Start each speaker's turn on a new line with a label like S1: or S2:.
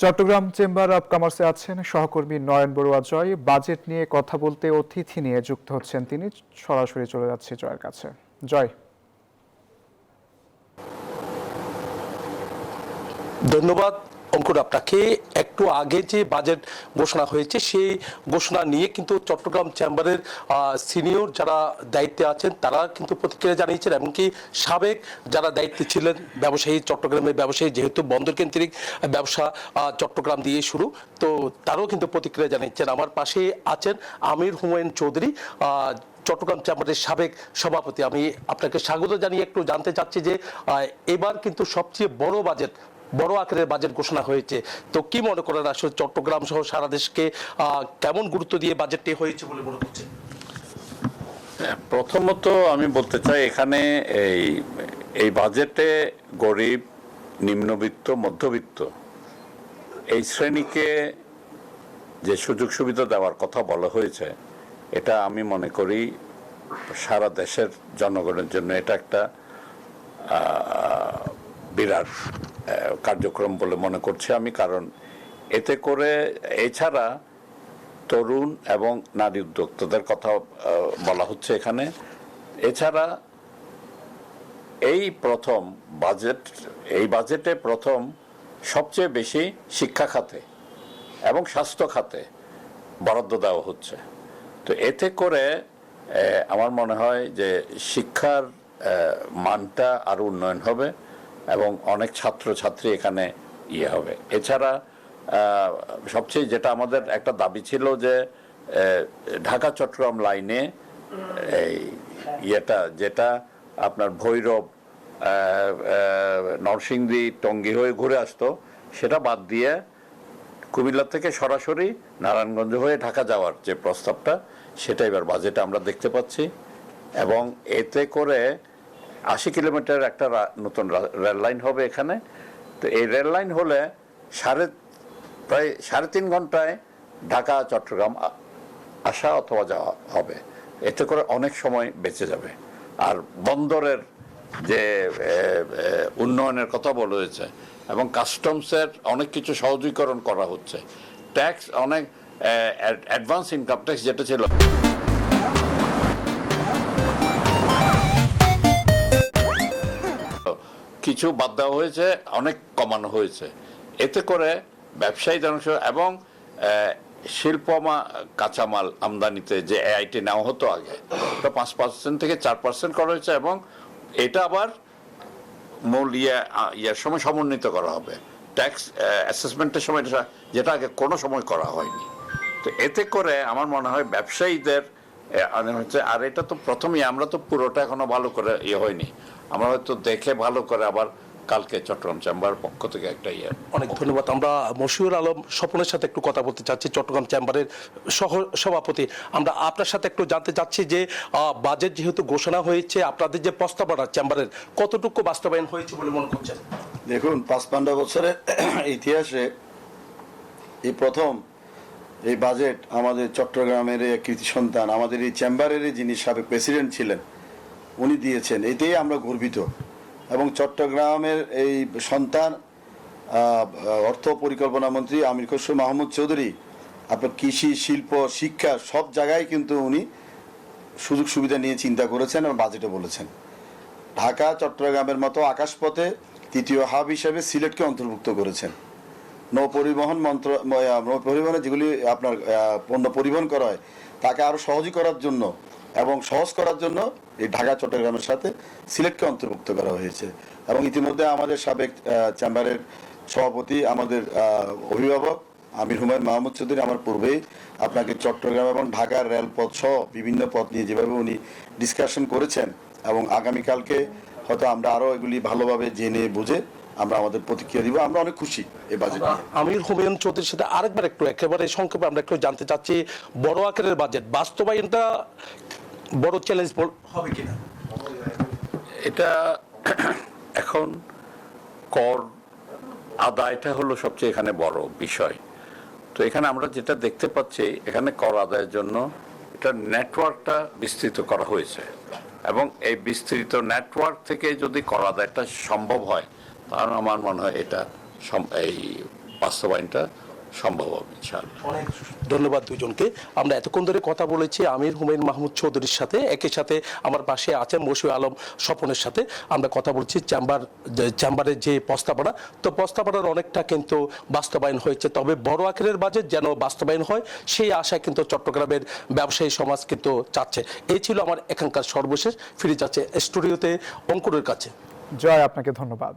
S1: Chittagong chamber of কমার্সে আছেন সহকর্মী নয়ন বড়ুয়া জয়। বাজেট নিয়ে কথা বলতে অতিথি নিয়ে যুক্ত হচ্ছেন তিনি। সরাসরি চলে যাচ্ছে জয়ের কাছে। জয়।
S2: ধন্যবাদ অঙ্কুর আপনাকে। একটু আগে যে বাজেট ঘোষণা হয়েছে সেই ঘোষণা নিয়ে কিন্তু চট্টগ্রাম চেম্বারের সিনিয়র যারা দায়িত্বে আছেন তারা কিন্তু প্রতিক্রিয়া জানিয়েছেন, এমনকি সাবেক যারা দায়িত্বে ছিলেন ব্যবসায়ী, চট্টগ্রামের ব্যবসায়ী, যেহেতু বন্দর কেন্দ্রিক ব্যবসা চট্টগ্রাম দিয়ে শুরু, তো তারাও কিন্তু প্রতিক্রিয়া জানিয়েছেন। আমার পাশে আছেন আমির হুমায়ুন চৌধুরী, চট্টগ্রাম চেম্বারের সাবেক সভাপতি। আমি আপনাকে স্বাগত জানিয়ে একটু জানতে চাচ্ছি যে এবার কিন্তু সবচেয়ে বড় আকারের বাজেট ঘোষণা হয়েছে, তো কি মনে করেন আসলে চট্টগ্রাম সহ সারা দেশকে কেমন গুরুত্ব দিয়ে বাজেটটি হয়েছে বলে মনে করছেন?
S3: প্রথমত আমি বলতে চাই এখানে এই বাজেটে গরিব, নিম্নবিত্ত, মধ্যবিত্ত এই শ্রেণীকে যে সুযোগ সুবিধা দেওয়ার কথা বলা হয়েছে, এটা আমি মনে করি সারা দেশের জনগণের জন্য এটা একটা বিরাট কার্যক্রম বলে মনে করছি আমি। কারণ এতে করে এছাড়া তরুণ এবং নারী উদ্যোক্তাদের কথা বলা হচ্ছে এখানে। এছাড়া এই বাজেটে প্রথম সবচেয়ে বেশি শিক্ষা খাতে এবং স্বাস্থ্য খাতে বরাদ্দ দেওয়া হচ্ছে। তো এতে করে আমার মনে হয় যে শিক্ষার মানটা আরো উন্নয়ন হবে এবং অনেক ছাত্রছাত্রী এখানে হবে। এছাড়া সবচেয়ে যেটা আমাদের একটা দাবি ছিল যে ঢাকা চট্টগ্রাম লাইনে যেটা আপনার ভৈরব, নরসিংদী, টঙ্গী হয়ে ঘুরে আসতো, সেটা বাদ দিয়ে কুমিল্লা থেকে সরাসরি নারায়ণগঞ্জ হয়ে ঢাকা যাওয়ার যে প্রস্তাবটা, সেটা এবার বাজেটে আমরা দেখতে পাচ্ছি। এবং এতে করে 80 কিলোমিটার একটা নতুন রেল লাইন হবে এখানে। তো এই রেল লাইন হলে প্রায় 3.5 ঘন্টায় ঢাকা চট্টগ্রাম আসা অথবা যাওয়া হবে। এতে করে অনেক সময় বেঁচে যাবে। আর বন্দরের যে উন্নয়নের কথা বলা হয়েছে এবং কাস্টমসের অনেক কিছু সহজীকরণ করা হচ্ছে। ট্যাক্স অনেক অ্যাডভান্স ইনকাম ট্যাক্স যেটা ছিল কিছু বাদ দেওয়া হয়েছে, অনেক কমানো হয়েছে। এতে করে ব্যবসায়ীদের অংশ এবং শিল্প কাঁচামাল আমদানিতে যে এআইটি নেওয়া হতো আগে, তো 5% থেকে 4% করা হয়েছে এবং এটা আবার মূল ইয়ার সময় সমন্বিত করা হবে ট্যাক্স অ্যাসেসমেন্টের সময়, যেটা আগে কোনো সময় করা হয়নি। তো এতে করে আমার মনে হয় ব্যবসায়ীদের হচ্ছে। আর এটা তো প্রথমেই, আমরা তো পুরোটা এখনো ভালো করে হয়নি, আমরা হয়তো দেখে ভালো করে আবার কালকে চট্টগ্রাম চেম্বার পক্ষ থেকে একটা
S2: অনেক ধন্যবাদ। আমরা মশিউর আলম স্বপনের সাথে একটু কথা বলতে চাচ্ছি, চট্টগ্রাম চেম্বারের সভাপতি। আমরা আপনার সাথে একটু জানতে চাচ্ছি যে বাজেট যেহেতু ঘোষণা হয়েছে, আপনাদের যে প্রস্তাবনা চেম্বারের কতটুকু বাস্তবায়ন হয়েছে বলে মনে করছেন?
S4: দেখুন, 55 বছরের ইতিহাসে এই প্রথম এই বাজেট আমাদের চট্টগ্রামের কৃতি সন্তান, আমাদের এই চেম্বারের যিনি সাবেক প্রেসিডেন্ট ছিলেন, উনি দিয়েছেন। এতেই আমরা গর্বিত। এবং চট্টগ্রামের এই সন্তান অর্থ পরিকল্পনা মন্ত্রী আমির খসরু মাহমুদ চৌধুরী, আপনার কৃষি, শিল্প, শিক্ষা সব জায়গায় কিন্তু উনি সুযোগ সুবিধা নিয়ে চিন্তা করেছেন এবং বাজেটে বলেছেন। ঢাকা চট্টগ্রামের মতো আকাশপথে তৃতীয় হাব হিসেবে সিলেটকে অন্তর্ভুক্ত করেছেন। নৌপরিবহনে যেগুলি আপনার পণ্য পরিবহন করা হয় তাকে আরও সহজই করার জন্য এবং সহজ করার জন্য এই ঢাকা চট্টগ্রামের সাথে সিলেটকে অন্তর্ভুক্ত করা হয়েছে। এবং ইতিমধ্যে আমাদের সাবেক চেম্বারের সভাপতি, আমাদের অভিভাবক আমির হুমায়ুন মাহমুদ চৌধুরী আমার পূর্বেই আপনাকে চট্টগ্রাম এবং ঢাকার রেলপথ সহ বিভিন্ন পথ নিয়ে যেভাবে উনি ডিসকাশন করেছেন, এবং আগামীকালকে হয়তো আমরা আরও এগুলি ভালোভাবে জেনে বুঝে আমরা আমাদের প্রতিক্রিয়া দিব। আমরা অনেক খুশি এই বাজেট নিয়ে।
S2: আমির হুমায়ুন চৌধুরীর সাথে আরেকবার একটু একেবারে সংক্ষেপে আমরা একটু জানতে চাচ্ছি, বড় আকারের বাজেট বাস্তবায়নটা বড় চ্যালেঞ্জ হবে কিনা?
S3: এটা এখন কর আদায়টা হলো সবচেয়ে এখানে বড় বিষয়। তো এখানে আমরা যেটা দেখতে পাচ্ছি, এখানে কর আদায়ের জন্য এটা নেটওয়ার্কটা বিস্তৃত করা হয়েছে এবং এই বিস্তৃত নেটওয়ার্ক থেকে যদি কর আদায়টা সম্ভব হয়, তাহলে আমার মনে হয় এটা এই বাস্তবায়নটা সম্ভব হবে ইনশাআল্লাহ।
S2: অনেক ধন্যবাদ দুজনকে। আমরা এতক্ষণ ধরে কথা বলেছি আমির হুমায়ুন মাহমুদ চৌধুরীর সাথে, একই সাথে আমার পাশে আছেন মশিউর আলম স্বপনের সাথে। আমরা কথা বলছি চেম্বারের যে প্রস্তাবনা, তো প্রস্তাবনার অনেকটা কিন্তু বাস্তবায়ন হয়েছে, তবে বড় আকারের বাজেট যেন বাস্তবায়ন হয় সেই আশায় কিন্তু চট্টগ্রামের ব্যবসায়ী সমাজ কিন্তু চাচ্ছে। এই ছিল আমার এখানকার সর্বশেষ। ফিরে যাচ্ছে স্টুডিওতে অঙ্কুরের কাছে।
S1: জয়, আপনাকে ধন্যবাদ।